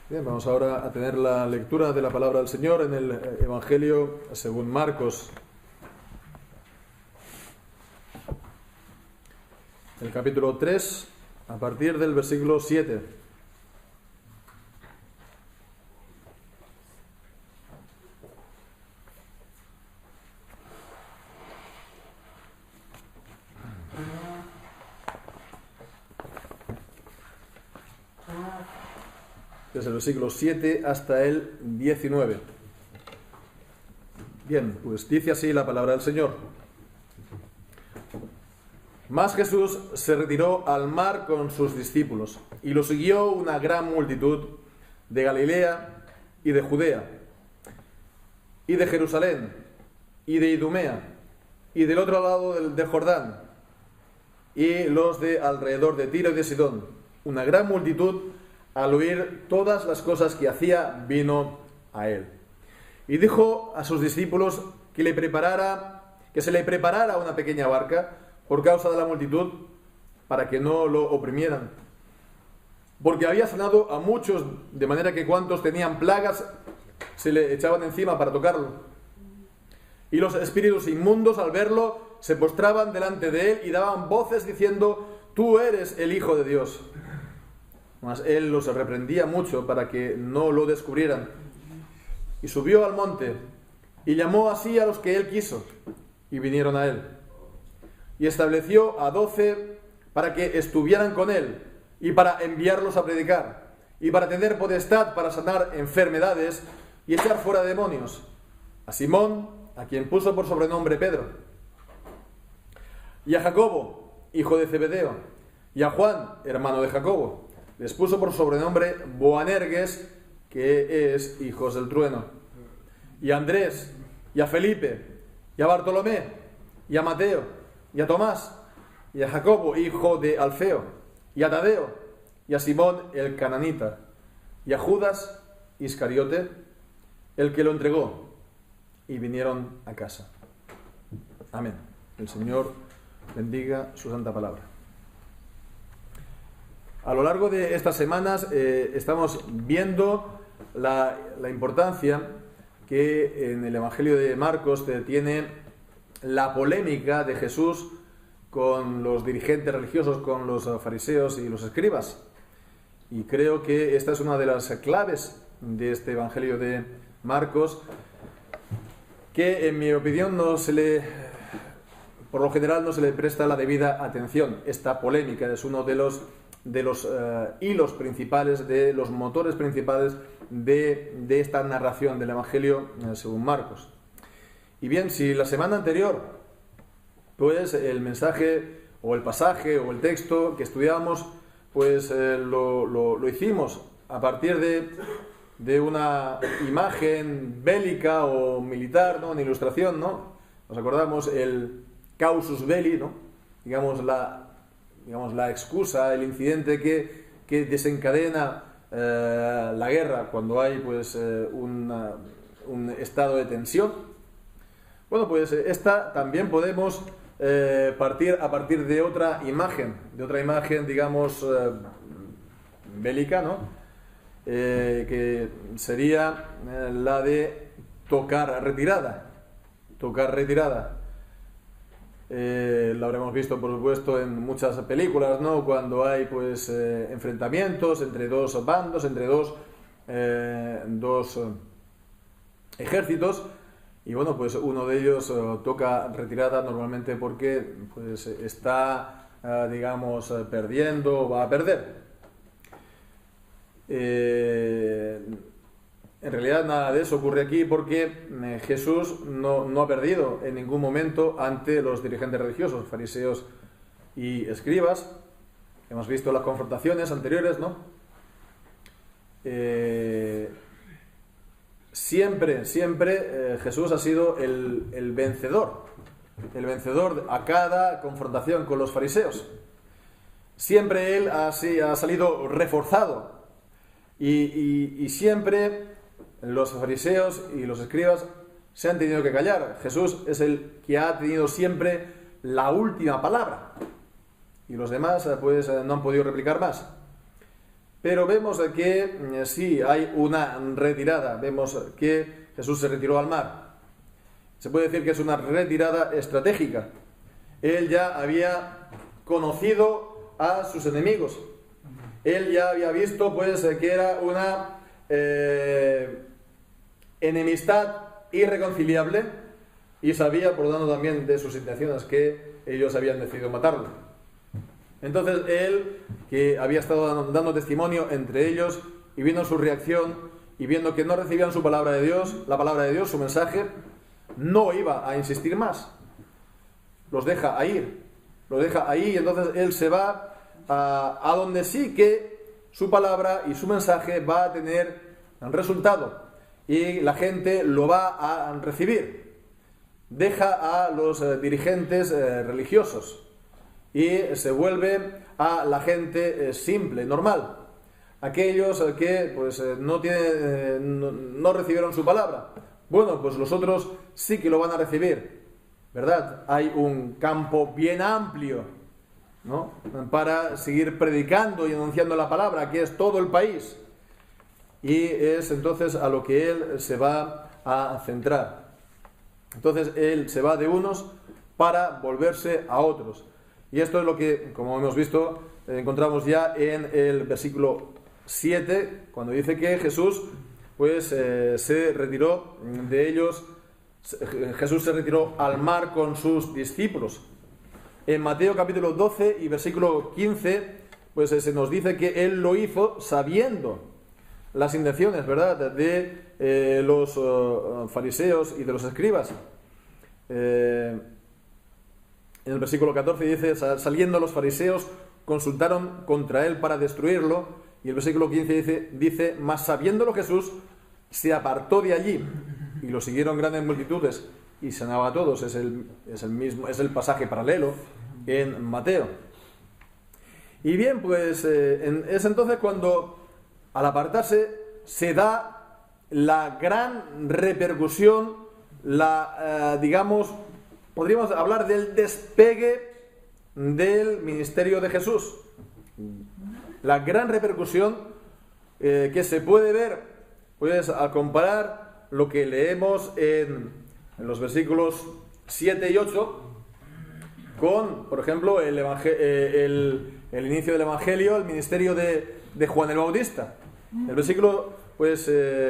Bien, vamos ahora a tener la lectura de la palabra del Señor en el Evangelio según Marcos, el capítulo 3, a partir del versículo 7. Desde el versículo 7 hasta el 19. Bien, pues dice así la palabra del Señor. Mas Jesús se retiró al mar con sus discípulos, y lo siguió una gran multitud de Galilea y de Judea, y de Jerusalén, y de Idumea, y del otro lado de Jordán, y los de alrededor de Tiro y de Sidón. Una gran multitud, al oír todas las cosas que hacía, vino a él. Y dijo a sus discípulos que se le preparara una pequeña barca por causa de la multitud, para que no lo oprimieran. Porque había sanado a muchos, de manera que cuantos tenían plagas se le echaban encima para tocarlo. Y los espíritus inmundos, al verlo, se postraban delante de él y daban voces diciendo: Tú eres el Hijo de Dios. Mas él los reprendía mucho para que no lo descubrieran. Y subió al monte, y llamó así a los que él quiso, y vinieron a él. Y estableció a 12 para que estuvieran con él, y para enviarlos a predicar, y para tener potestad para sanar enfermedades y echar fuera demonios. A Simón, a quien puso por sobrenombre Pedro, y a Jacobo, hijo de Zebedeo, y a Juan, hermano de Jacobo. Les puso por sobrenombre Boanerges, que es hijos del trueno, y a Andrés, y a Felipe, y a Bartolomé, y a Mateo, y a Tomás, y a Jacobo, hijo de Alfeo, y a Tadeo, y a Simón el cananita, y a Judas Iscariote, el que lo entregó, y vinieron a casa. Amén. El Señor bendiga su santa palabra. A lo largo de estas semanas estamos viendo la importancia que en el Evangelio de Marcos tiene la polémica de Jesús con los dirigentes religiosos, con los fariseos y los escribas. Y creo que esta es una de las claves de este Evangelio de Marcos, que en mi opinión por lo general no se le presta la debida atención. Esta polémica es uno de los hilos principales, de los motores principales de esta narración del Evangelio según Marcos. Y bien, si la semana anterior, pues el mensaje o el pasaje o el texto que estudiábamos, pues lo hicimos a partir de una imagen bélica o militar, ¿no? Una ilustración, ¿no? Nos acordamos el causus belli, ¿no? Digamos la excusa, el incidente que desencadena la guerra cuando hay pues un estado de tensión. Bueno, pues esta también podemos partir a partir de otra imagen, digamos bélica, ¿no? Que sería la de tocar retirada. Lo habremos visto, por supuesto, en muchas películas, ¿no? Cuando hay pues enfrentamientos entre dos bandos, entre dos ejércitos, y bueno, pues uno de ellos toca retirada normalmente porque pues está perdiendo o va a perder. En realidad nada de eso ocurre aquí, porque Jesús no ha perdido en ningún momento ante los dirigentes religiosos, fariseos y escribas. Hemos visto las confrontaciones anteriores, ¿no? Siempre Jesús ha sido el vencedor a cada confrontación con los fariseos. Siempre él ha salido reforzado, y siempre los fariseos y los escribas se han tenido que callar. Jesús es el que ha tenido siempre la última palabra, y los demás pues no han podido replicar más. pero vemos que sí hay una retirada. Vemos que Jesús se retiró al mar. Se puede decir que es una retirada estratégica. Él ya había conocido a sus enemigos. Él ya había visto pues que era una enemistad irreconciliable, y sabía, por lo tanto, también de sus intenciones, que ellos habían decidido matarlo. Entonces él, que había estado dando testimonio entre ellos, y viendo su reacción y viendo que no recibían su palabra de Dios, la palabra de Dios, su mensaje, no iba a insistir más. Los deja ahí, y entonces él se va a donde sí que su palabra y su mensaje va a tener resultado, y la gente lo va a recibir. Deja a los dirigentes religiosos y se vuelve a la gente simple, normal, aquellos que pues no recibieron su palabra. Bueno, pues los otros sí que lo van a recibir, ¿verdad? Hay un campo bien amplio, ¿no?, para seguir predicando y anunciando la palabra, que es todo el país, y es entonces a lo que él se va a centrar. Entonces él se va de unos para volverse a otros. Y esto es lo que, como hemos visto, encontramos ya en el versículo 7, cuando dice que Jesús pues se retiró de ellos. Jesús se retiró al mar con sus discípulos. En Mateo capítulo 12 y versículo 15, pues se nos dice que él lo hizo sabiendo las intenciones, ¿verdad?, de los fariseos y de los escribas. En el versículo 14 dice: saliendo los fariseos consultaron contra él para destruirlo. Y el versículo 15 dice: mas sabiéndolo Jesús se apartó de allí, y lo siguieron grandes multitudes, y sanaba a todos. Es el pasaje paralelo en Mateo. Y bien, pues es entonces cuando, al apartarse, se da la gran repercusión, digamos, podríamos hablar del despegue del ministerio de Jesús. La gran repercusión que se puede ver, pues, al comparar lo que leemos en los versículos 7 y 8 con, por ejemplo, el inicio del Evangelio, el ministerio de Juan el Bautista. El versículo, pues, en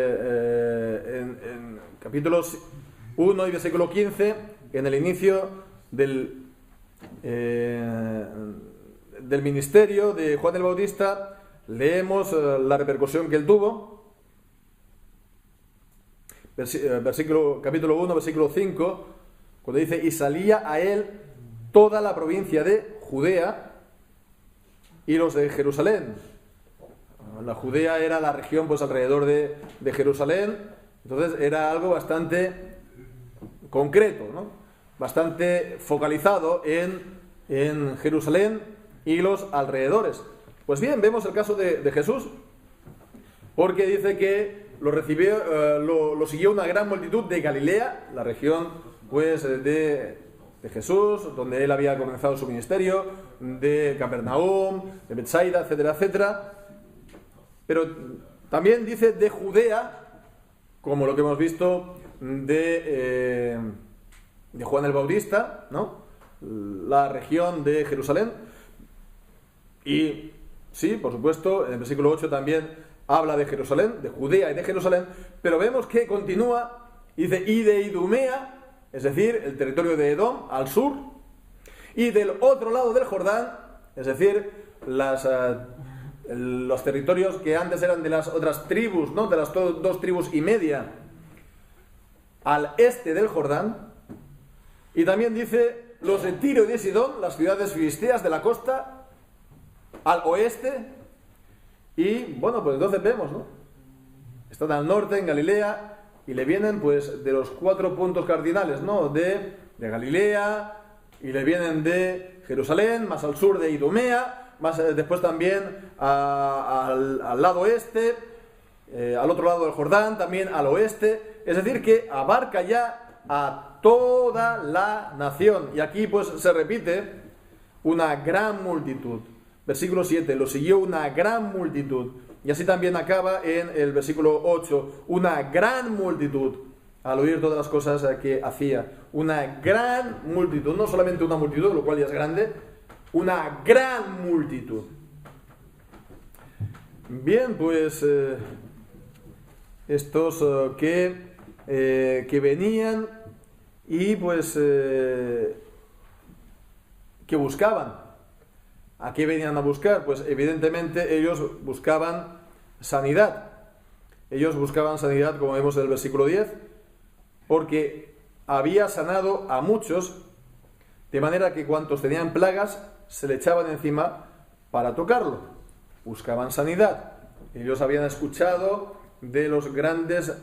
capítulos 1 y versículo 15, en el inicio del ministerio de Juan el Bautista, leemos la repercusión que él tuvo. Capítulo 1, versículo 5, cuando dice: y salía a él toda la provincia de Judea y los de Jerusalén. La Judea era la región, pues, alrededor de Jerusalén. Entonces era algo bastante concreto, ¿no?, bastante focalizado en Jerusalén y los alrededores. Pues bien, vemos el caso de Jesús, porque dice que lo siguió una gran multitud de Galilea, la región, pues, de Jesús, donde él había comenzado su ministerio, de Capernaum, de Betsaida, etcétera, etcétera. Pero también dice de Judea, como lo que hemos visto de Juan el Bautista, ¿no?, la región de Jerusalén. Y sí, por supuesto, en el versículo 8 también habla de Jerusalén, de Judea y de Jerusalén, pero vemos que continúa, dice, y de Idumea, es decir, el territorio de Edom, al sur, y del otro lado del Jordán, es decir, los territorios que antes eran de las otras tribus, ¿no?, de las dos tribus y media, al este del Jordán. Y también dice los de Tiro y de Sidón, las ciudades filisteas de la costa, al oeste. Y bueno, pues entonces vemos, ¿no?, están al norte, en Galilea, y le vienen, pues, de los 4 puntos cardinales, ¿no?, de Galilea, y le vienen de Jerusalén, más al sur de Idumea, más después también al lado este, al otro lado del Jordán, también al oeste. Es decir, que abarca ya a toda la nación. Y aquí, pues, se repite una gran multitud. Versículo 7, lo siguió una gran multitud. Y así también acaba en el versículo 8, una gran multitud, al oír todas las cosas que hacía. Una gran multitud, no solamente una multitud, lo cual ya es grande, una gran multitud. Bien, pues estos que venían y pues que buscaban. ¿A qué venían a buscar? Pues evidentemente ellos buscaban sanidad. Ellos buscaban sanidad, como vemos en el versículo 10, porque había sanado a muchos, de manera que cuantos tenían plagas se le echaban encima para tocarlo. Buscaban sanidad. Ellos habían escuchado de los grandes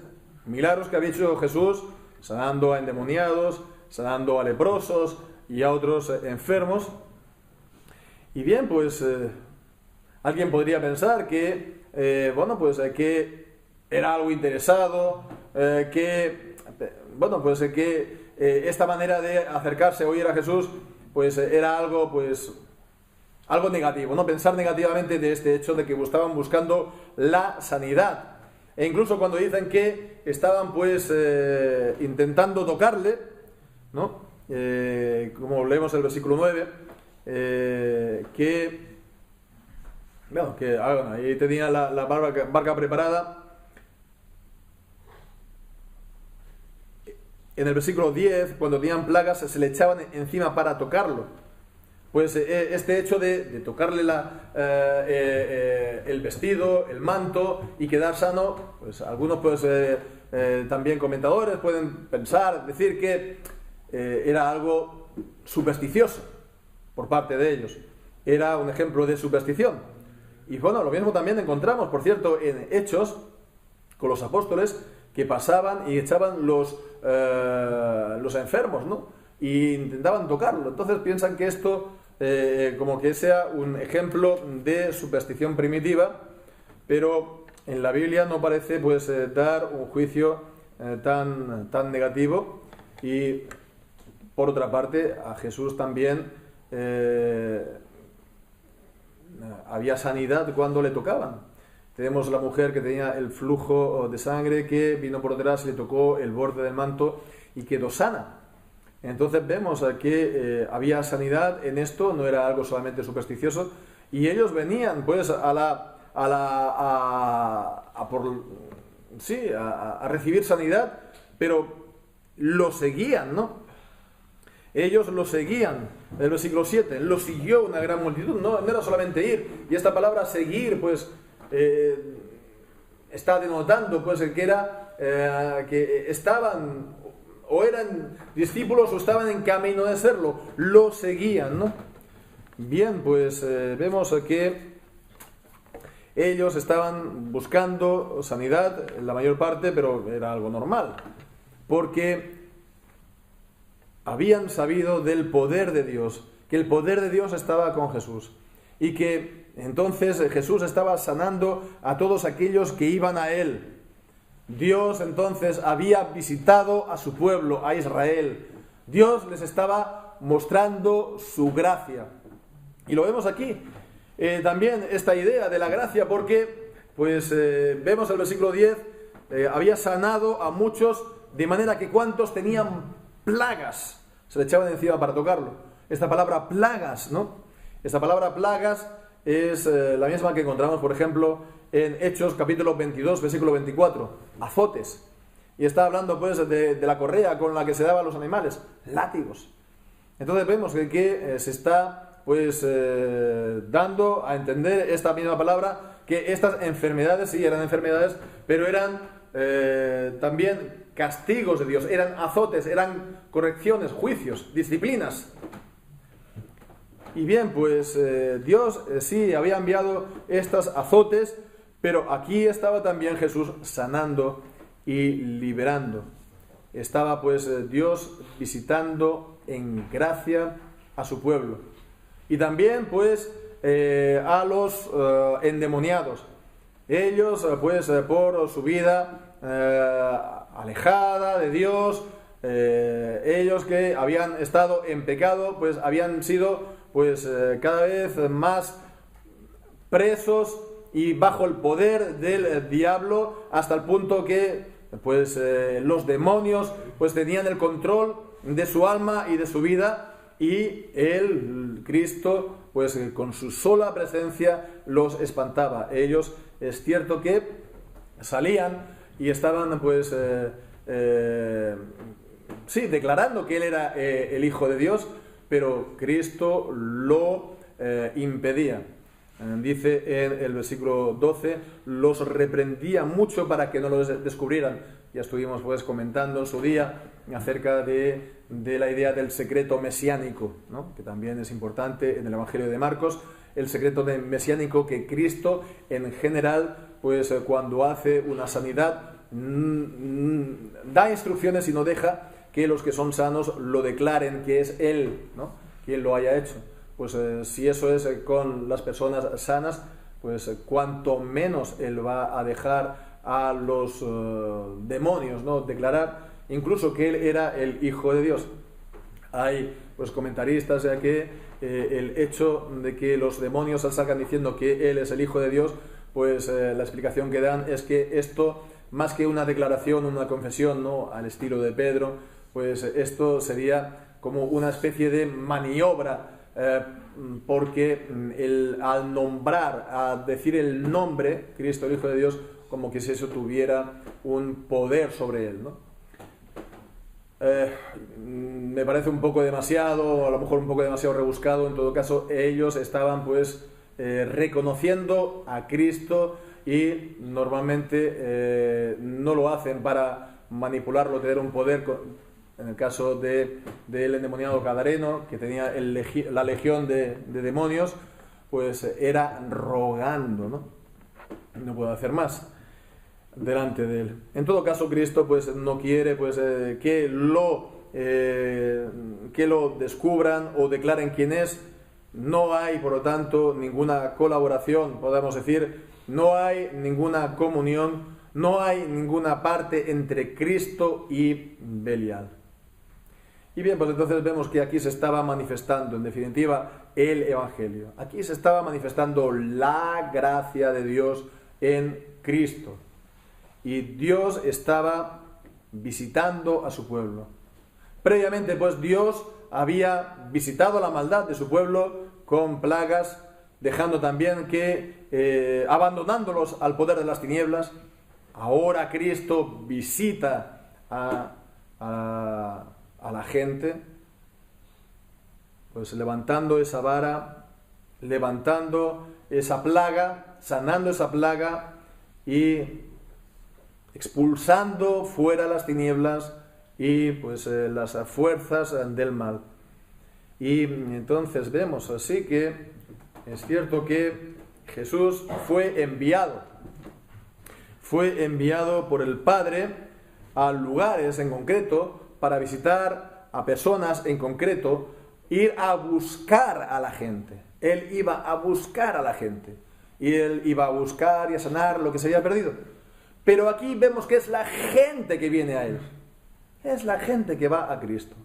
milagros que había hecho Jesús, sanando a endemoniados, sanando a leprosos y a otros enfermos. Y bien, pues alguien podría pensar que, que era algo interesado, que esta manera de acercarse a oír a Jesús, pues era algo negativo, ¿no? Pensar negativamente de este hecho de que estaban buscando la sanidad. E incluso cuando dicen que estaban intentando tocarle, ¿no? Como leemos el versículo 9, ahí tenía la barca preparada. En el versículo 10, cuando tenían plagas, se le echaban encima para tocarlo. Pues este hecho de tocarle el vestido, el manto y quedar sano, pues algunos también comentadores pueden decir que era algo supersticioso por parte de ellos. Era un ejemplo de superstición. Y bueno, lo mismo también encontramos, por cierto, en Hechos, con los apóstoles, que pasaban y echaban los enfermos, ¿no? Y intentaban tocarlo. Entonces piensan que esto como que sea un ejemplo de superstición primitiva, pero en la Biblia no parece dar un juicio tan negativo. Y por otra parte, a Jesús también había sanidad cuando le tocaban. Tenemos la mujer que tenía el flujo de sangre, que vino por detrás y le tocó el borde del manto y quedó sana. Entonces vemos que había sanidad en esto, no era algo solamente supersticioso, y ellos venían a recibir sanidad, pero lo seguían, ¿no? Ellos lo seguían. En el versículo 7, lo siguió una gran multitud, no era solamente ir. Y esta palabra seguir, está denotando que estaban o eran discípulos o estaban en camino de serlo, lo seguían, ¿no? Bien, vemos que ellos estaban buscando sanidad, en la mayor parte, pero era algo normal, porque habían sabido del poder de Dios, que el poder de Dios estaba con Jesús, y que entonces Jesús estaba sanando a todos aquellos que iban a Él. Dios entonces había visitado a su pueblo, a Israel. Dios les estaba mostrando su gracia. Y lo vemos aquí. También esta idea de la gracia, porque vemos el versículo 10, había sanado a muchos, de manera que cuantos tenían plagas se le echaban encima para tocarlo. Esta palabra plagas, ¿no? Esta palabra plagas es la misma que encontramos, por ejemplo, en Hechos capítulo 22, versículo 24, azotes. Y está hablando de la correa con la que se daban los animales, látigos. Entonces vemos que se está dando a entender esta misma palabra, que estas enfermedades, sí, eran enfermedades, pero eran también castigos de Dios, eran azotes, eran correcciones, juicios, disciplinas. Y bien, Dios sí había enviado estas azotes, pero aquí estaba también Jesús sanando y liberando. Estaba Dios visitando en gracia a su pueblo. Y también a los endemoniados. Ellos por su vida alejada de Dios, ellos que habían estado en pecado, habían sido cada vez más presos y bajo el poder del diablo, hasta el punto que pues los demonios pues tenían el control de su alma y de su vida, y el Cristo pues con su sola presencia los espantaba. Ellos, es cierto que salían y estaban pues sí, declarando que él era el Hijo de Dios, pero Cristo lo impedía. Dice en el versículo 12, los reprendía mucho para que no lo descubrieran. Ya estuvimos pues comentando en su día acerca de la idea del secreto mesiánico, ¿no? Que también es importante en el Evangelio de Marcos, el secreto mesiánico, que Cristo en general pues cuando hace una sanidad da instrucciones y no deja que los que son sanos lo declaren que es Él, ¿no?, quien lo haya hecho. Pues si eso es con las personas sanas, pues cuanto menos Él va a dejar a los demonios, ¿no?, declarar incluso que Él era el Hijo de Dios. Hay pues comentaristas que el hecho de que los demonios salgan diciendo que Él es el Hijo de Dios, pues la explicación que dan es que esto, más que una declaración, una confesión, ¿no?, al estilo de Pedro, pues esto sería como una especie de maniobra, porque al nombrar, a decir el nombre, Cristo, el Hijo de Dios, como que si eso tuviera un poder sobre él, ¿no? Me parece un poco demasiado, a lo mejor un poco demasiado rebuscado. En todo caso, ellos estaban pues reconociendo a Cristo, y normalmente no lo hacen para manipularlo, tener un poder. En el caso del endemoniado gadareno, que tenía la legión de demonios, pues era rogando, ¿no? No puedo hacer más delante de él. En todo caso, Cristo pues no quiere pues que lo descubran o declaren quién es. No hay, por lo tanto, ninguna colaboración, podemos decir, no hay ninguna comunión, no hay ninguna parte entre Cristo y Belial. Y bien, pues entonces vemos que aquí se estaba manifestando, en definitiva, el Evangelio. Aquí se estaba manifestando la gracia de Dios en Cristo. Y Dios estaba visitando a su pueblo. Previamente, pues Dios había visitado la maldad de su pueblo con plagas, dejando también que, abandonándolos al poder de las tinieblas. Ahora Cristo visita a la gente, pues levantando esa vara, levantando esa plaga, sanando esa plaga y expulsando fuera las tinieblas y pues las fuerzas del mal. Y entonces vemos así que es cierto que Jesús fue enviado por el Padre a lugares en concreto, para visitar a personas en concreto, ir a buscar a la gente. Él iba a buscar a la gente, y él iba a buscar y a sanar lo que se había perdido. Pero aquí vemos que es la gente que viene a él, es la gente que va a Cristo.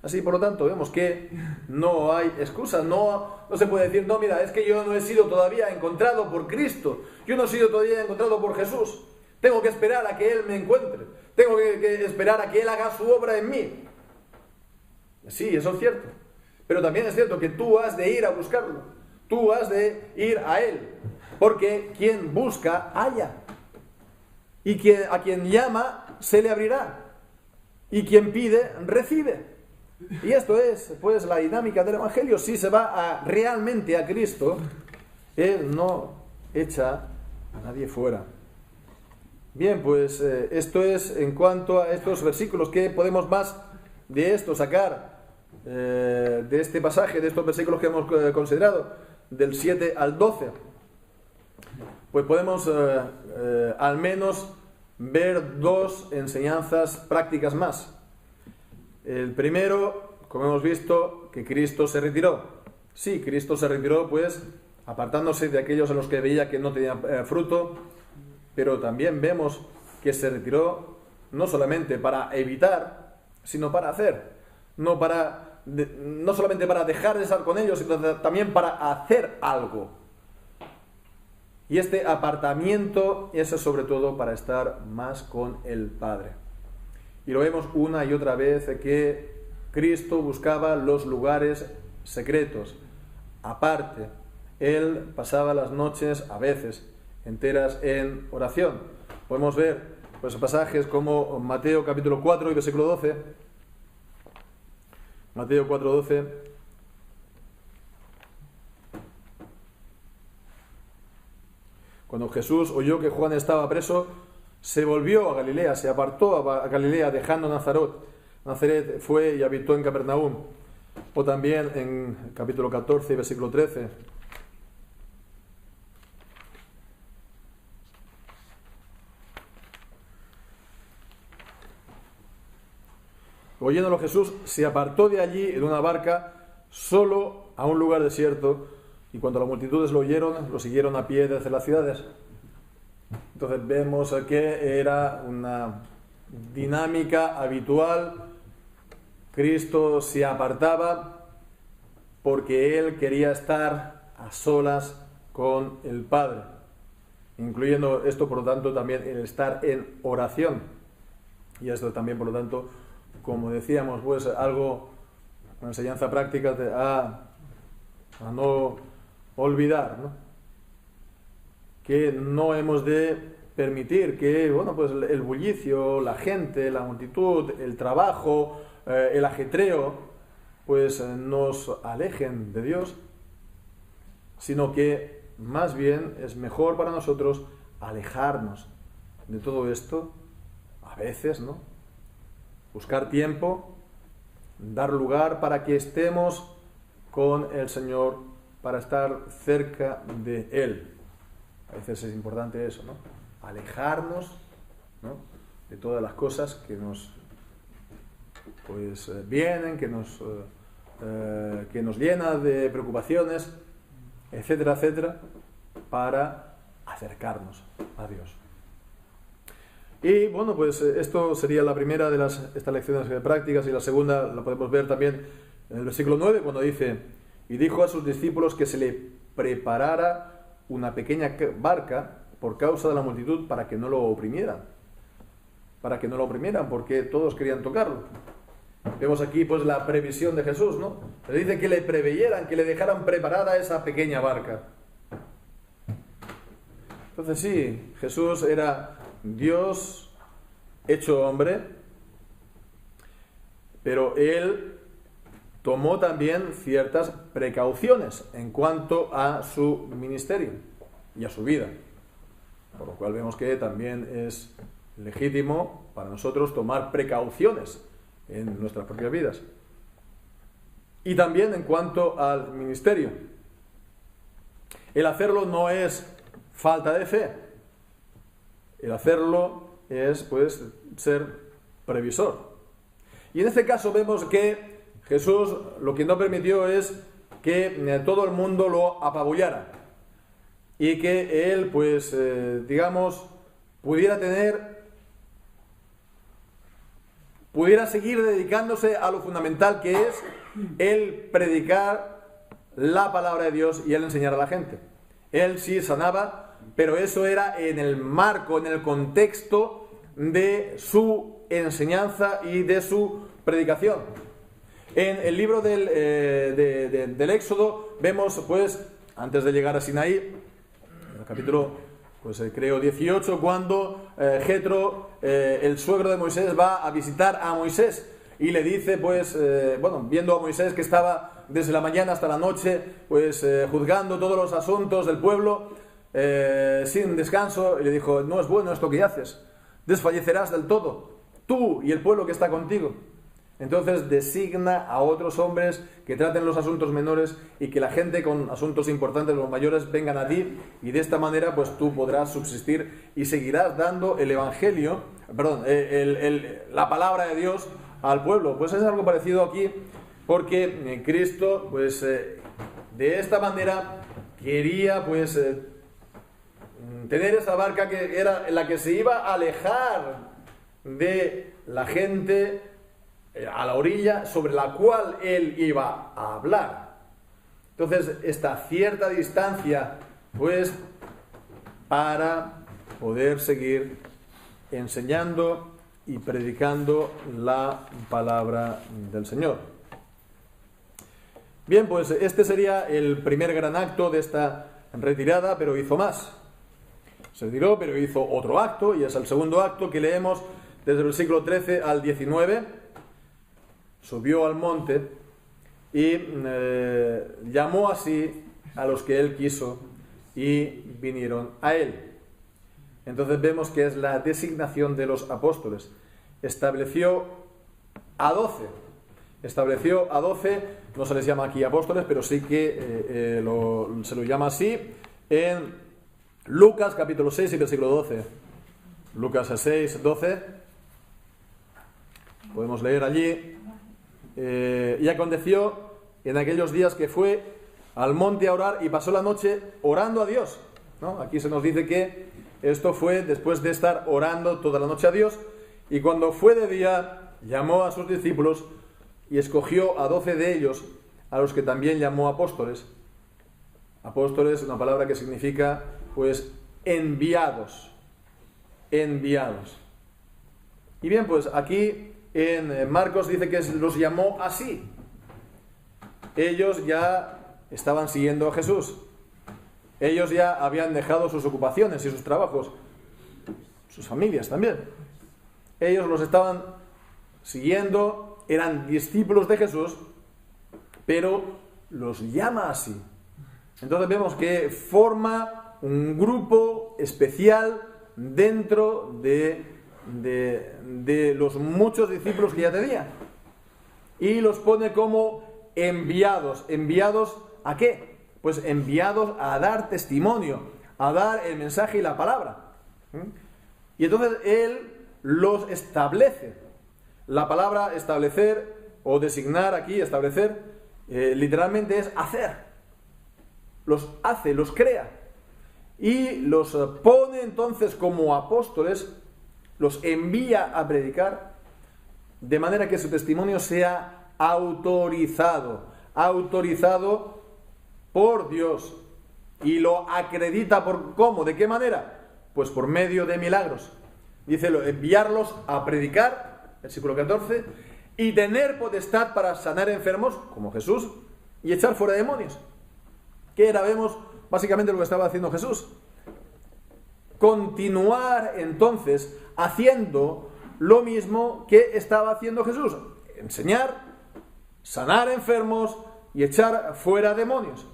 Así, por lo tanto, vemos que no hay excusa, no se puede decir, no, mira, es que yo no he sido todavía encontrado por Cristo, yo no he sido todavía encontrado por Jesús, tengo que esperar a que Él me encuentre, tengo que esperar a que Él haga su obra en mí. Sí, eso es cierto, pero también es cierto que tú has de ir a buscarlo, tú has de ir a Él, porque quien busca, halla, y a quien llama, se le abrirá, y quien pide, recibe. Y esto es pues la dinámica del Evangelio. Si se va realmente a Cristo, Él no echa a nadie fuera. Bien, pues esto es en cuanto a estos versículos. ¿Qué podemos más de esto sacar de este pasaje, de estos versículos que hemos considerado, del 7 al 12? Pues podemos al menos ver dos enseñanzas prácticas más. El primero, como hemos visto, que Cristo se retiró. Sí, Cristo se retiró pues apartándose de aquellos a los que veía que no tenían fruto, pero también vemos que se retiró no solamente para evitar, sino para hacer. No solamente para dejar de estar con ellos, sino también para hacer algo. Y este apartamiento es sobre todo para estar más con el Padre. Y lo vemos una y otra vez que Cristo buscaba los lugares secretos, aparte. Él pasaba las noches, a veces, enteras en oración. Podemos ver pues, pasajes como Mateo capítulo 4 y versículo 12. Mateo 4, 12. Cuando Jesús oyó que Juan estaba preso, se volvió a Galilea, se apartó a Galilea, dejando Nazaret fue y habitó en Capernaum. O también en capítulo 14, versículo 13. Oyéndolo Jesús, se apartó de allí en una barca solo a un lugar desierto, y cuando las multitudes lo oyeron, lo siguieron a pie desde las ciudades. Entonces vemos que era una dinámica habitual. Cristo se apartaba porque Él quería estar a solas con el Padre, incluyendo esto, por lo tanto, también el estar en oración. Y esto también, por lo tanto, como decíamos, pues algo, una enseñanza práctica a no olvidar, ¿no? Que no hemos de permitir que, bueno, pues el bullicio, la gente, la multitud, el trabajo, el ajetreo, pues nos alejen de Dios, sino que más bien es mejor para nosotros alejarnos de todo esto, a veces, ¿no? Buscar tiempo, dar lugar para que estemos con el Señor, para estar cerca de Él. A veces es importante eso, ¿no? Alejarnos, ¿no?, de todas las cosas que nos vienen, que nos llenan de preocupaciones, etcétera, etcétera, para acercarnos a Dios. Y bueno, pues esto sería la primera de estas lecciones prácticas, y la segunda la podemos ver también en el versículo 9, cuando dice: y dijo a sus discípulos que se le preparara una pequeña barca por causa de la multitud, para que no lo oprimieran. Porque todos querían tocarlo. Vemos aquí pues la previsión de Jesús, ¿no? Le dice que le preveyeran, que le dejaran preparada esa pequeña barca. Entonces sí, Jesús era Dios hecho hombre, pero Él tomó también ciertas precauciones en cuanto a su ministerio y a su vida, por lo cual vemos que también es legítimo para nosotros tomar precauciones en nuestras propias vidas. Y también en cuanto al ministerio, el hacerlo no es falta de fe, el hacerlo es pues ser previsor. Y en este caso vemos que Jesús lo que no permitió es que todo el mundo lo apabullara y que él, pues, pudiera seguir dedicándose a lo fundamental, que es el predicar la palabra de Dios y el enseñar a la gente. Él sí sanaba, pero eso era en el marco, en el contexto de su enseñanza y de su predicación. En el libro del Éxodo vemos, pues, antes de llegar a Sinaí, en el capítulo, pues creo 18, cuando Jetro, el suegro de Moisés, va a visitar a Moisés y le dice, pues, viendo a Moisés que estaba desde la mañana hasta la noche, pues, juzgando todos los asuntos del pueblo sin descanso, y le dijo: no es bueno esto que haces, desfallecerás del todo, tú y el pueblo que está contigo. Entonces designa a otros hombres que traten los asuntos menores y que la gente con asuntos importantes, los mayores, vengan a ti, y de esta manera pues tú podrás subsistir y seguirás dando el evangelio, la palabra de Dios al pueblo. Pues es algo parecido aquí, porque Cristo pues de esta manera quería pues tener esa barca que era la que se iba a alejar de la gente a la orilla, sobre la cual él iba a hablar. Entonces, esta cierta distancia, pues, para poder seguir enseñando y predicando la palabra del Señor. Bien, pues este sería el primer gran acto de esta retirada, pero hizo más. Se retiró, pero hizo otro acto, y es el segundo acto que leemos desde el versículo 13 al 19. Subió al monte y llamó así a los que él quiso y vinieron a él. Entonces vemos que es la designación de los apóstoles. Estableció a 12. Estableció a 12, no se les llama aquí apóstoles, pero sí que se lo llama así en Lucas capítulo 6 y versículo 12. Lucas 6, 12. Podemos leer allí. Y aconteció en aquellos días que fue al monte a orar y pasó la noche orando a Dios, ¿no? Aquí se nos dice que esto fue después de estar orando toda la noche a Dios, y cuando fue de día llamó a sus discípulos y escogió a 12 de ellos, a los que también llamó apóstoles. Apóstoles es una palabra que significa, pues, enviados. Enviados. Y bien, pues aquí en Marcos dice que los llamó así. Ellos ya estaban siguiendo a Jesús. Ellos ya habían dejado sus ocupaciones y sus trabajos, sus familias también. Ellos los estaban siguiendo, eran discípulos de Jesús, pero los llama así. Entonces vemos que forma un grupo especial dentro de los muchos discípulos que ya tenía. Y los pone como enviados. ¿Enviados a qué? Pues enviados a dar testimonio, a dar el mensaje y la palabra. Y entonces él los establece. La palabra establecer o designar aquí, establecer, literalmente es hacer. Los hace, los crea. Y los pone entonces como apóstoles, los envía a predicar, de manera que su testimonio sea autorizado por Dios, y lo acredita por ¿cómo? ¿De qué manera? Pues por medio de milagros. Dice, enviarlos a predicar, versículo 14, y tener potestad para sanar enfermos, como Jesús, y echar fuera demonios. ¿Qué era? Vemos básicamente lo que estaba haciendo Jesús. Continuar entonces haciendo lo mismo que estaba haciendo Jesús. Enseñar, sanar enfermos y echar fuera demonios.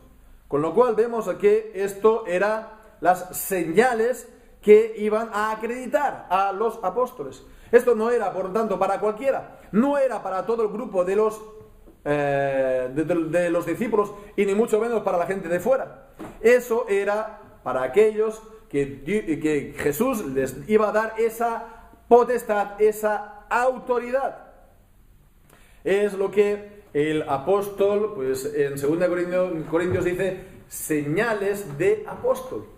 Con lo cual vemos que esto era las señales que iban a acreditar a los apóstoles. Esto no era, por lo tanto, para cualquiera. No era para todo el grupo de los discípulos, y ni mucho menos para la gente de fuera. Eso era para aquellos que Jesús les iba a dar esa potestad, esa autoridad. Es lo que el apóstol, pues en 2 Corintios dice, señales de apóstol.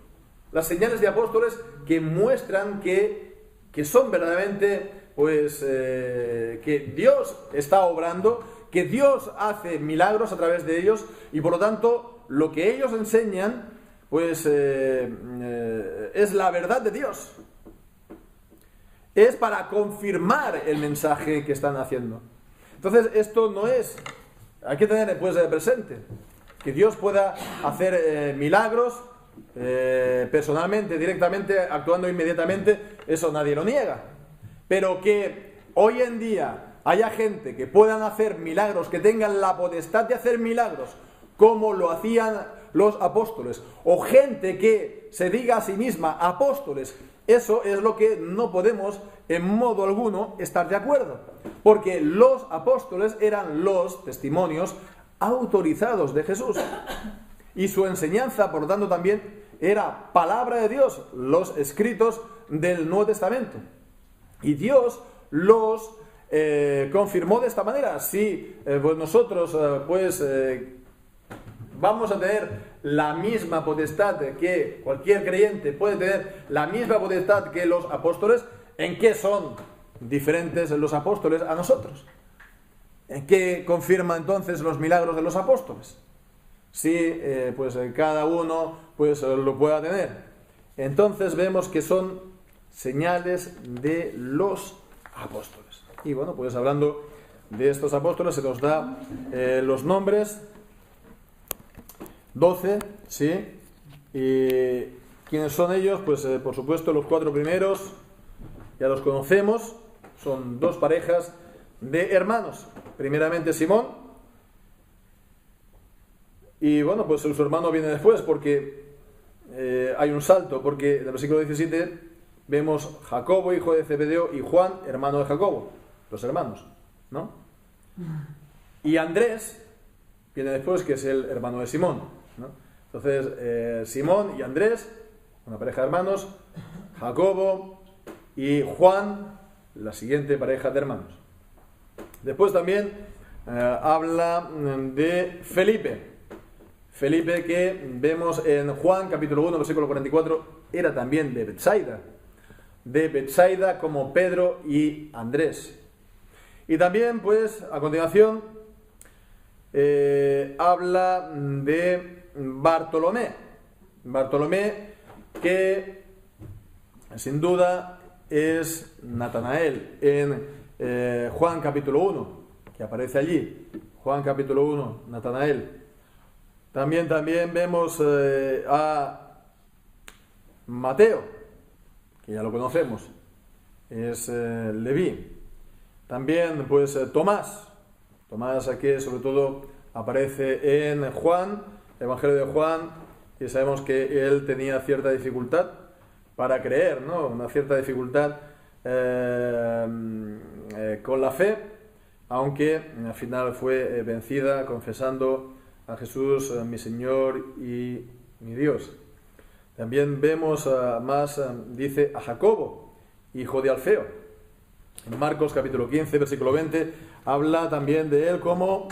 Las señales de apóstoles que muestran que son verdaderamente, pues, que Dios está obrando, que Dios hace milagros a través de ellos, y por lo tanto lo que ellos enseñan, pues, es la verdad de Dios. Es para confirmar el mensaje que están haciendo. Entonces esto no es, hay que tener pues presente que Dios pueda hacer milagros personalmente, directamente, actuando inmediatamente, eso nadie lo niega. Pero que hoy en día haya gente que puedan hacer milagros, que tengan la potestad de hacer milagros, como lo hacían los apóstoles, o gente que se diga a sí misma apóstoles, eso es lo que no podemos en modo alguno estar de acuerdo, porque los apóstoles eran los testimonios autorizados de Jesús, y su enseñanza, por lo tanto, también era palabra de Dios, los escritos del Nuevo Testamento, y Dios los confirmó de esta manera. Si pues nosotros vamos a tener la misma potestad que cualquier creyente puede tener, la misma potestad que los apóstoles, ¿en qué son diferentes los apóstoles a nosotros? ¿En qué confirma entonces los milagros de los apóstoles? Si cada uno pues lo pueda tener. entonces vemos que son señales de los apóstoles. Y bueno, pues hablando de estos apóstoles se nos da los nombres, 12, ¿sí? Y ¿quiénes son ellos? Pues por supuesto los 4 primeros ya los conocemos, son 2 parejas de hermanos. Primeramente Simón, y bueno, pues su hermano viene después porque hay un salto, porque en el versículo 17 vemos Jacobo, hijo de Zebedeo, y Juan, hermano de Jacobo, los hermanos, ¿no? Y Andrés viene después, que es el hermano de Simón, ¿no? Entonces, Simón y Andrés, una pareja de hermanos, Jacobo y Juan, la siguiente pareja de hermanos. Después también habla de Felipe. Felipe, que vemos en Juan capítulo 1, versículo 44, era también de Betsaida como Pedro y Andrés. Y también, pues, a continuación, habla de Bartolomé. Bartolomé, que sin duda es Natanael en Juan capítulo 1, que aparece allí. Juan capítulo 1, Natanael. También vemos a Mateo, que ya lo conocemos, es Leví. También pues Tomás, que sobre todo aparece en Juan, Evangelio de Juan, y sabemos que él tenía cierta dificultad para creer, ¿no? Una cierta dificultad con la fe, aunque al final fue vencida confesando a Jesús, mi Señor y mi Dios. También vemos dice a Jacobo, hijo de Alfeo. En Marcos capítulo 15, versículo 20, habla también de él como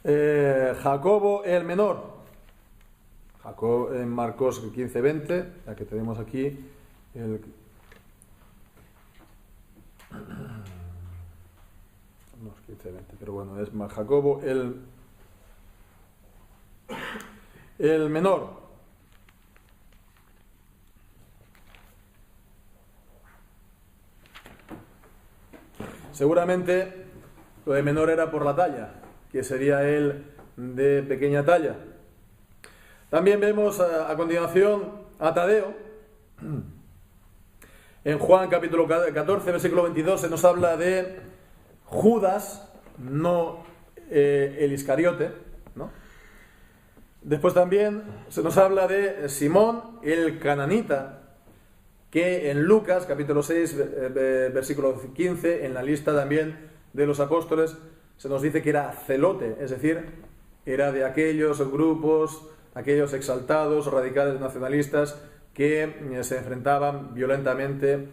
Jacobo el menor. Jacob, en Marcos 15, 20, la que tenemos aquí, no es 15, 20, pero bueno, es Jacobo el menor. Seguramente lo de menor era por la talla, que sería él de pequeña talla. También vemos a continuación a Tadeo. En Juan capítulo 14, versículo 22 se nos habla de Judas, no el Iscariote, ¿no? Después también se nos habla de Simón, el cananita, que en Lucas capítulo 6, versículo 15, en la lista también de los apóstoles, se nos dice que era celote, es decir, era de aquellos grupos, aquellos exaltados, radicales nacionalistas, que se enfrentaban violentamente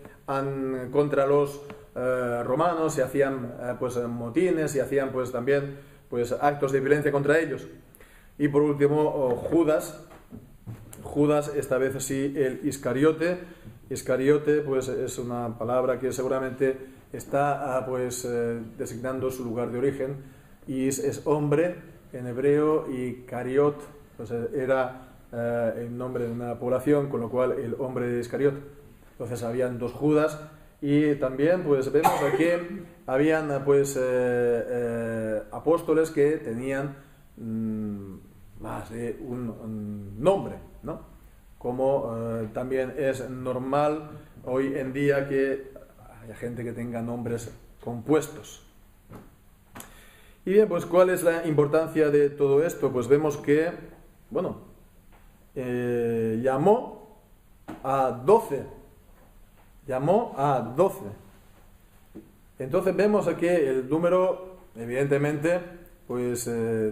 contra los romanos y hacían pues motines y hacían pues también pues actos de violencia contra ellos. Y por último, Judas, esta vez sí, el Iscariote. Iscariote pues es una palabra que seguramente está pues designando su lugar de origen, y es hombre en hebreo, y Cariot pues era el nombre de una población, con lo cual el hombre de Iscariot. Entonces habían 2 Judas, y también pues vemos aquí habían pues apóstoles que tenían más de un nombre, ¿no? Como también es normal hoy en día que haya gente que tenga nombres compuestos. Y bien, pues ¿cuál es la importancia de todo esto? Pues vemos que, bueno, llamó a 12. Entonces vemos aquí el número, evidentemente, pues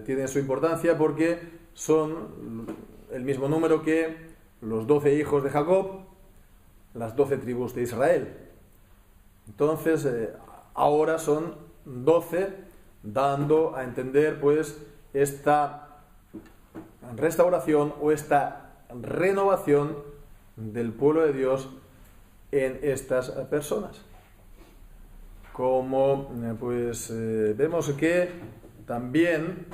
tiene su importancia porque son el mismo número que los 12 hijos de Jacob, las 12 tribus de Israel. Entonces, ahora son 12, dando a entender pues esta restauración o esta renovación del pueblo de Dios en estas personas. Como pues vemos que también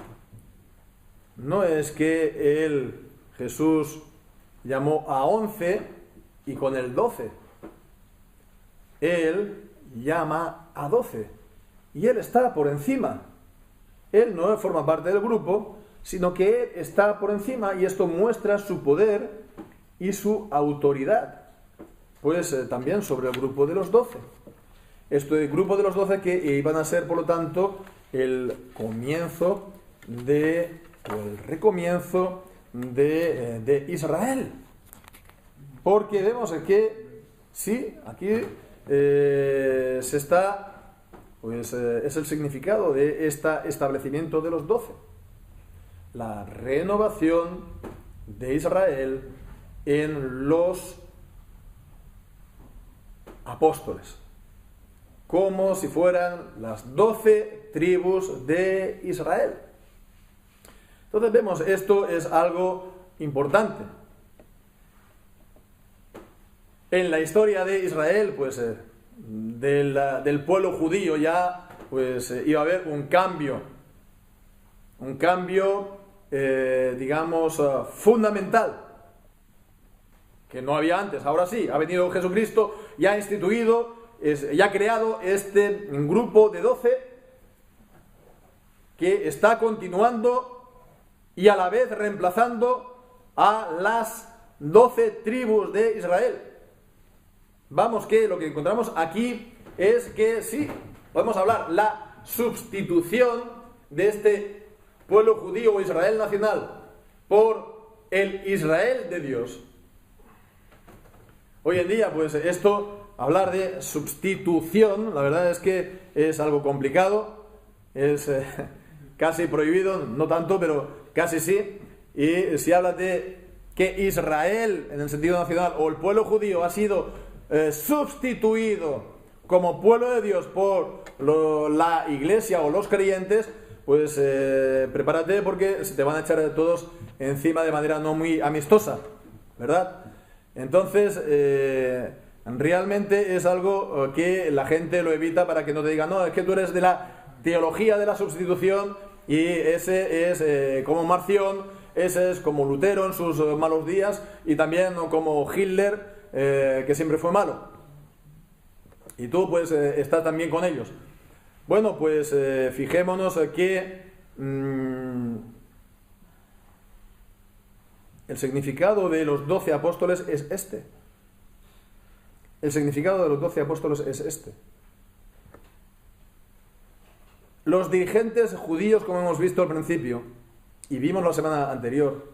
no es que Jesús llamó a 11 y con el 12. Él llama a 12 y él está por encima. Él no forma parte del grupo, sino que él está por encima, y esto muestra su poder y su autoridad, pues también sobre el grupo de los 12. Este grupo de los 12 que iban a ser, por lo tanto, el comienzo o el recomienzo de Israel. Porque vemos que, sí, aquí se está, pues es el significado de este establecimiento de los 12. La renovación de Israel en los apóstoles, como si fueran las 12 tribus de Israel. Entonces vemos, esto es algo importante. En la historia de Israel, pues del pueblo judío ya pues iba a haber un cambio, digamos, fundamental, que no había antes. Ahora sí, ha venido Jesucristo y ha instituido, ya ha creado este grupo de 12 que está continuando y a la vez reemplazando a las 12 tribus de Israel. Vamos, que lo que encontramos aquí es que sí, podemos hablar la sustitución de este pueblo judío o Israel nacional por el Israel de Dios. Hoy en día, pues hablar de sustitución, la verdad es que es algo complicado, es casi prohibido, no tanto, pero casi sí. Y si hablas de que Israel, en el sentido nacional, o el pueblo judío ha sido sustituido como pueblo de Dios por la iglesia o los creyentes, pues prepárate, porque se te van a echar todos encima de manera no muy amistosa, ¿verdad? Entonces, realmente es algo que la gente lo evita para que no te digan, no, es que tú eres de la teología de la sustitución y ese es como Marción, ese es como Lutero en sus malos días, y también como Hitler, que siempre fue malo. Y tú pues estás también con ellos. Bueno, pues fijémonos que el significado de los 12 apóstoles es este. El significado de los 12 apóstoles es este. Los dirigentes judíos, como hemos visto al principio, y vimos la semana anterior,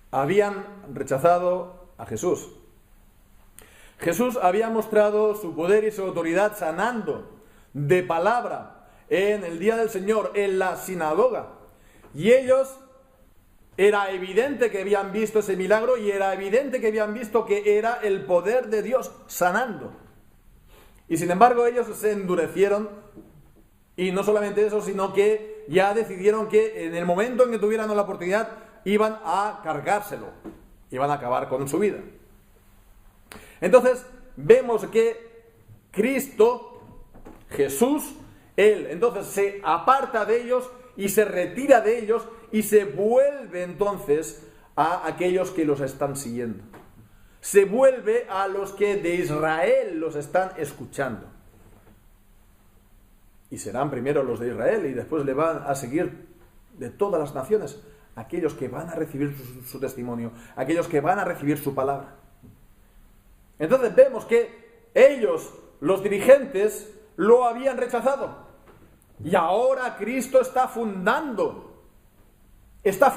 habían rechazado a Jesús. Jesús había mostrado su poder y su autoridad sanando de palabra en el día del Señor, en la sinagoga. Y ellos, era evidente que habían visto ese milagro, y era evidente que habían visto que era el poder de Dios sanando. Y sin embargo ellos se endurecieron, y no solamente eso, sino que ya decidieron que en el momento en que tuvieran la oportunidad iban a cargárselo, iban a acabar con su vida. Entonces vemos que Cristo, Jesús, Él entonces se aparta de ellos y se retira de ellos y se vuelve entonces a aquellos que los están siguiendo. Se vuelve a los que de Israel los están escuchando. Y serán primero los de Israel y después le van a seguir de todas las naciones aquellos que van a recibir su testimonio, aquellos que van a recibir su palabra. Entonces vemos que ellos, los dirigentes, lo habían rechazado. Y ahora Cristo está fundando esta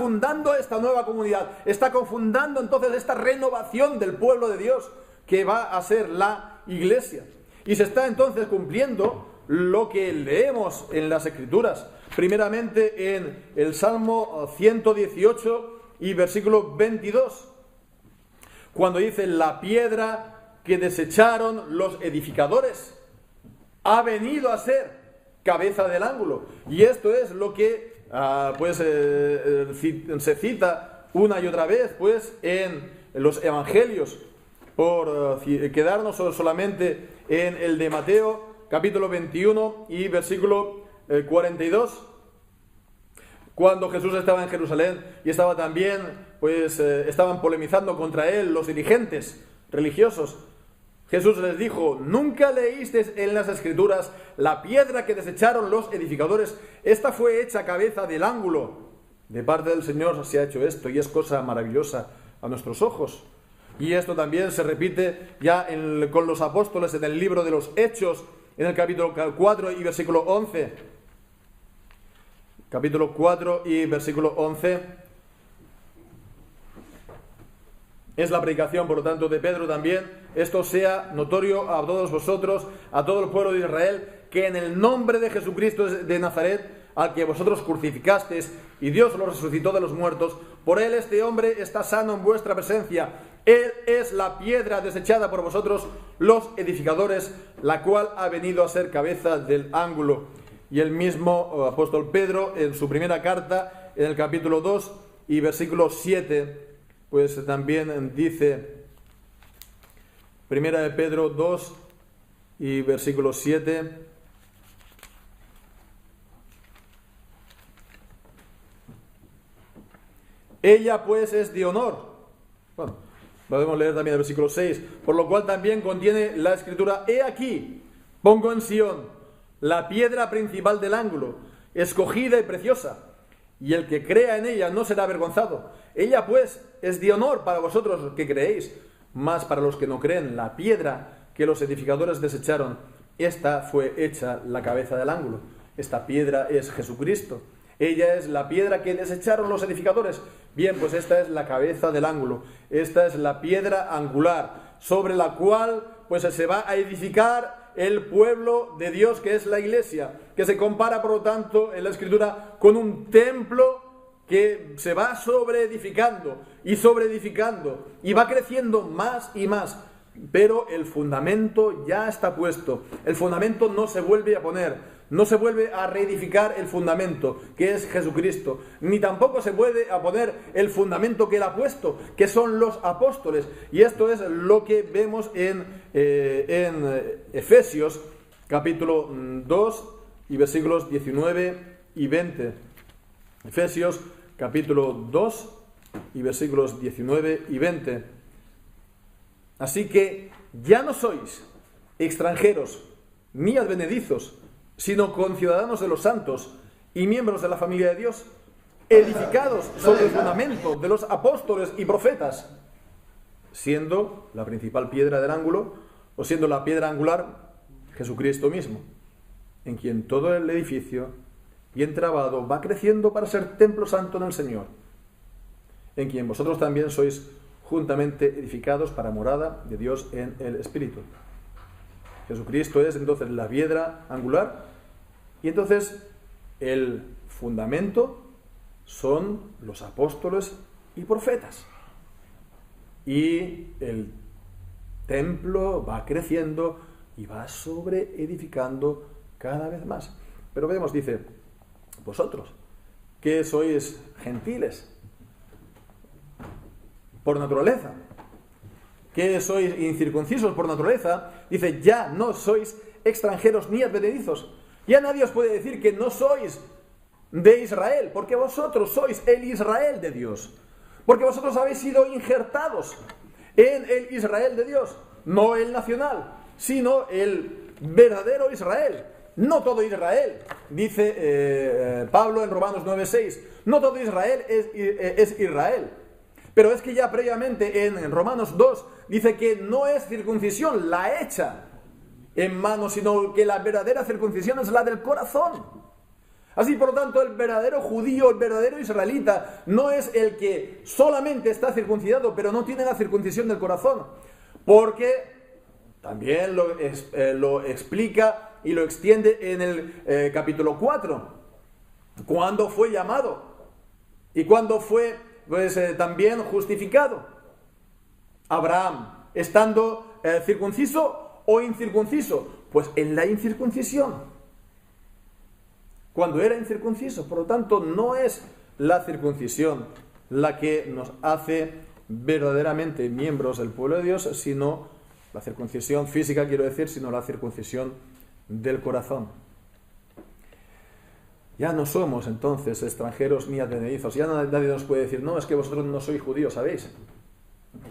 nueva comunidad, está fundando entonces esta renovación del pueblo de Dios que va a ser la iglesia. Y se está entonces cumpliendo lo que leemos en las Escrituras, primeramente en el Salmo 118 y versículo 22, cuando dice: la piedra que desecharon los edificadores ha venido a ser cabeza del ángulo. Y esto es lo que se cita una y otra vez pues en los evangelios, por quedarnos solamente en el de Mateo capítulo 21 y versículo 42, cuando Jesús estaba en Jerusalén y estaba también estaban polemizando contra él los dirigentes religiosos. Jesús les dijo: ¿nunca leísteis en las Escrituras la piedra que desecharon los edificadores? Esta fue hecha cabeza del ángulo. De parte del Señor se ha hecho esto, y es cosa maravillosa a nuestros ojos. Y esto también se repite ya con los apóstoles en el libro de los Hechos, en el capítulo 4 y versículo 11. Capítulo 4 y versículo 11. Es la predicación, por lo tanto, de Pedro también. Esto sea notorio a todos vosotros, a todo el pueblo de Israel, que en el nombre de Jesucristo de Nazaret, al que vosotros crucificasteis, y Dios lo resucitó de los muertos, por él este hombre está sano en vuestra presencia. Él es la piedra desechada por vosotros, los edificadores, la cual ha venido a ser cabeza del ángulo. Y el mismo apóstol Pedro, en su primera carta, en el capítulo 2 y versículo 7, pues también dice, primera de Pedro 2 y versículo 7, ella pues es de honor. Bueno, podemos leer también el versículo 6, por lo cual también contiene la escritura: he aquí, pongo en Sión la piedra principal del ángulo, escogida y preciosa, y el que crea en ella no será avergonzado. Ella pues es de honor para vosotros los que creéis, mas para los que no creen, la piedra que los edificadores desecharon, esta fue hecha la cabeza del ángulo. Esta piedra es Jesucristo. Ella es la piedra que desecharon los edificadores. Bien, pues esta es la cabeza del ángulo. Esta es la piedra angular, sobre la cual pues se va a edificar el pueblo de Dios, que es la iglesia, que se compara, por lo tanto, en la Escritura con un templo que se va sobreedificando y va creciendo más y más. Pero el fundamento ya está puesto. El fundamento no se vuelve a poner, no se vuelve a reedificar el fundamento, que es Jesucristo, ni tampoco se puede a poner el fundamento que él ha puesto, que son los apóstoles. Y esto es lo que vemos en Efesios capítulo 2 y versículos 19 y 20. Efesios capítulo 2 y versículos 19 y 20. Así que ya no sois extranjeros ni advenedizos, sino conciudadanos de los santos y miembros de la familia de Dios, edificados sobre el fundamento de los apóstoles y profetas, siendo la principal piedra del ángulo, o siendo la piedra angular, Jesucristo mismo, en quien todo el edificio, bien trabado, va creciendo para ser templo santo en el Señor, en quien vosotros también sois juntamente edificados para morada de Dios en el Espíritu. Jesucristo es entonces la piedra angular, y entonces el fundamento son los apóstoles y profetas. Y el templo va creciendo y va sobreedificando cada vez más. Pero vemos, dice, vosotros, que sois gentiles por naturaleza, que sois incircuncisos por naturaleza, dice, ya no sois extranjeros ni advenedizos. Ya nadie os puede decir que no sois de Israel, porque vosotros sois el Israel de Dios, porque vosotros habéis sido injertados en el Israel de Dios, no el nacional, sino el verdadero Israel. No todo Israel, dice Pablo en Romanos 9:6, no todo Israel es Israel. Pero es que ya previamente en Romanos 2 dice que no es circuncisión la hecha en mano, sino que la verdadera circuncisión es la del corazón. Así, por lo tanto, el verdadero judío, el verdadero israelita, no es el que solamente está circuncidado, pero no tiene la circuncisión del corazón. Porque también lo explica y lo extiende en el capítulo 4. ¿Cuándo fue llamado? ¿Y cuándo fue también justificado? Abraham, estando circunciso o incircunciso, pues en la incircuncisión, cuando era incircunciso. Por lo tanto, no es la circuncisión la que nos hace verdaderamente miembros del pueblo de Dios, sino la circuncisión física, quiero decir, sino la circuncisión del corazón. Ya no somos entonces extranjeros ni advenedizos. Ya nadie nos puede decir, no, es que vosotros no sois judíos, ¿sabéis?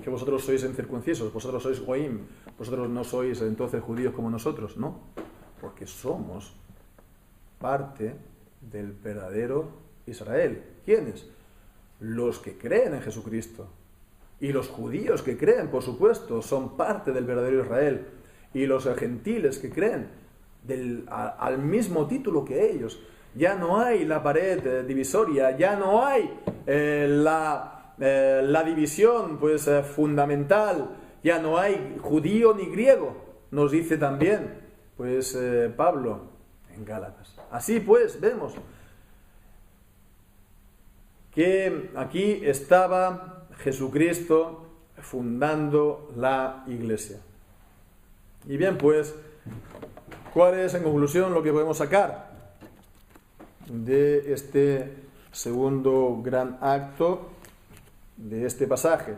que vosotros sois incircuncisos, vosotros sois goim, vosotros no sois entonces judíos como nosotros, no, porque somos parte del verdadero Israel. ¿Quiénes? Los que creen en Jesucristo. Y los judíos que creen, por supuesto, son parte del verdadero Israel. Y los gentiles que creen al mismo título que ellos. Ya no hay la pared divisoria, ya no hay la división pues fundamental, ya no hay judío ni griego, nos dice también pues Pablo en Gálatas. Así pues vemos que aquí estaba Jesucristo fundando la iglesia. Y bien, pues, ¿cuál es en conclusión lo que podemos sacar de este segundo gran acto de este pasaje?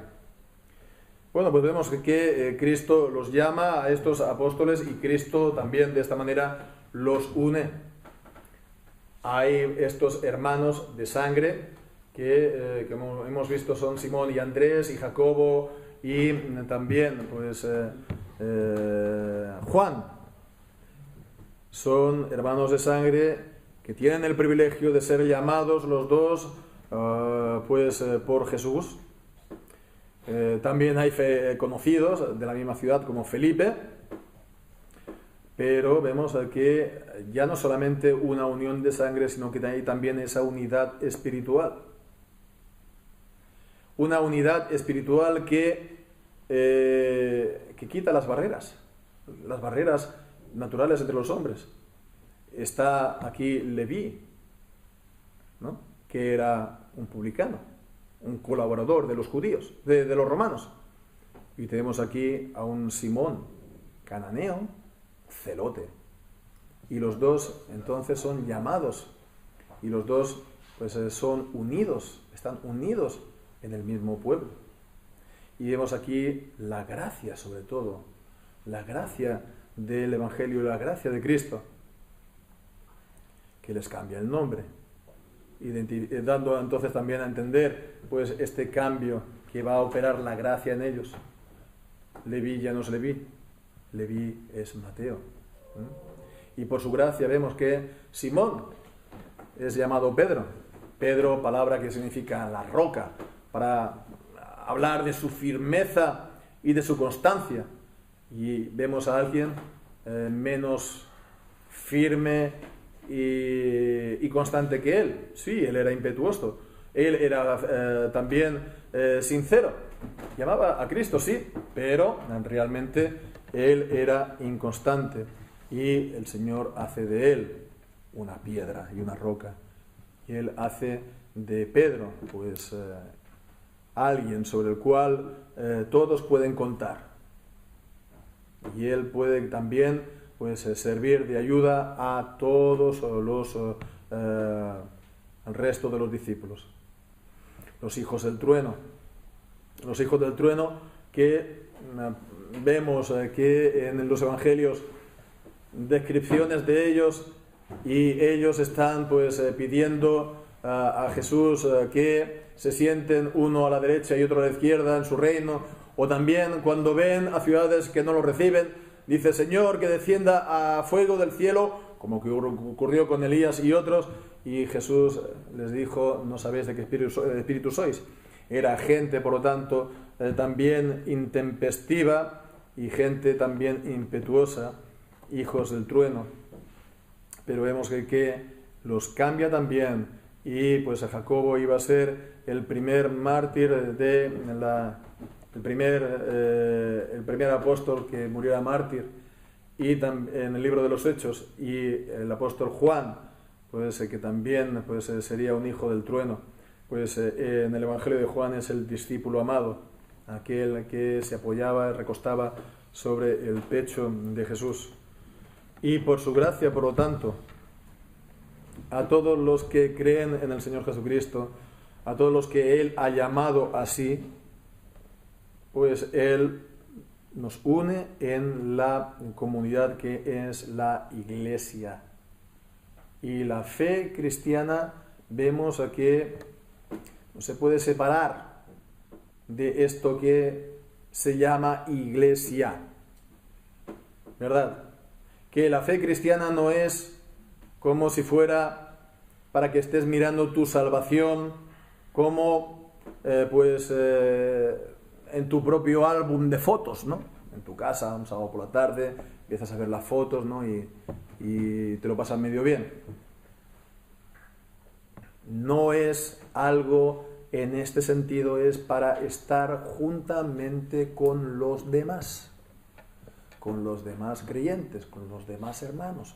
Bueno, pues vemos que Cristo los llama a estos apóstoles y Cristo también de esta manera los une. Hay estos hermanos de sangre que como hemos visto son Simón y Andrés y Jacobo y también pues Juan. Son hermanos de sangre que tienen el privilegio de ser llamados los dos por Jesús. También hay conocidos de la misma ciudad como Felipe, pero vemos que ya no solamente una unión de sangre, sino que hay también esa unidad espiritual. Una unidad espiritual que quita las barreras naturales entre los hombres. Está aquí Leví, ¿no?, que era un publicano, un colaborador de los judíos, de los romanos. Y tenemos aquí a un Simón, cananeo, celote. Y los dos entonces son llamados. Y los dos pues son unidos, están unidos en el mismo pueblo. Y vemos aquí la gracia, sobre todo, la gracia del Evangelio, la gracia de Cristo, que les cambia el nombre, dando entonces también a entender pues este cambio que va a operar la gracia en ellos. Leví ya no es Leví, Leví es Mateo. Y por su gracia vemos que Simón es llamado Pedro. Pedro, palabra que significa la roca, para hablar de su firmeza y de su constancia. Y vemos a alguien menos firme y constante que él. Sí, él era impetuoso, él era también sincero, llamaba a Cristo, sí, pero realmente él era inconstante y el Señor hace de él una piedra y una roca, y él hace de Pedro pues alguien sobre el cual todos pueden contar, y él puede también pues servir de ayuda a todos el resto de los discípulos. Los hijos del trueno que vemos que en los evangelios descripciones de ellos, y ellos están pues pidiendo a Jesús que se sienten uno a la derecha y otro a la izquierda en su reino, o también cuando ven a ciudades que no lo reciben, dice: Señor, que descienda a fuego del cielo, como que ocurrió con Elías y otros, y Jesús les dijo: no sabéis de qué espíritu sois. Era gente, por lo tanto, también intempestiva y gente también impetuosa, hijos del trueno. Pero vemos que los cambia también, y pues a Jacobo iba a ser el primer mártir el primer apóstol que muriera mártir, y en el libro de los Hechos, y el apóstol Juan, pues que también pues sería un hijo del trueno, pues en el Evangelio de Juan es el discípulo amado, aquel que se apoyaba, recostaba sobre el pecho de Jesús. Y por su gracia, por lo tanto, a todos los que creen en el Señor Jesucristo, a todos los que Él ha llamado así, pues Él nos une en la comunidad que es la Iglesia. Y la fe cristiana, vemos que no se puede separar de esto que se llama iglesia, ¿verdad? Que la fe cristiana no es como si fuera para que estés mirando tu salvación como en tu propio álbum de fotos, ¿no? En tu casa, un sábado por la tarde, empiezas a ver las fotos, ¿no? y te lo pasas medio bien. No es algo en este sentido, es para estar juntamente con los demás creyentes, con los demás hermanos.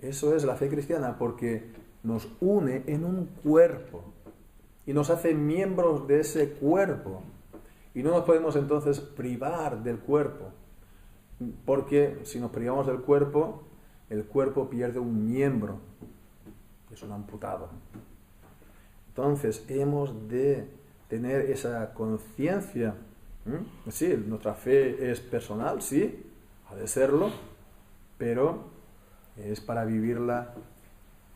Eso es la fe cristiana, porque nos une en un cuerpo y nos hace miembros de ese cuerpo. Y no nos podemos entonces privar del cuerpo, porque si nos privamos del cuerpo, el cuerpo pierde un miembro, que es un amputado. Entonces hemos de tener esa conciencia. Sí, nuestra fe es personal, sí, ha de serlo, pero es para vivirla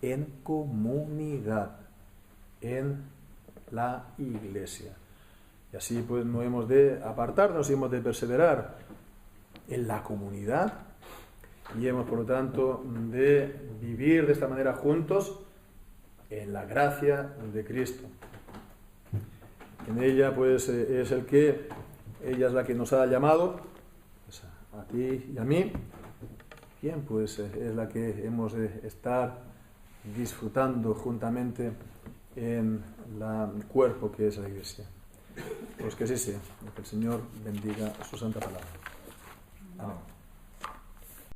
en comunidad, en la iglesia. Y así pues no hemos de apartarnos, hemos de perseverar en la comunidad y hemos por lo tanto de vivir de esta manera juntos en la gracia de Cristo. En ella pues ella es la que nos ha llamado, pues, a ti y a mí, quien pues es la que hemos de estar disfrutando juntamente en el cuerpo que es la iglesia. Pues que así sea, que el Señor bendiga su santa palabra. Amén.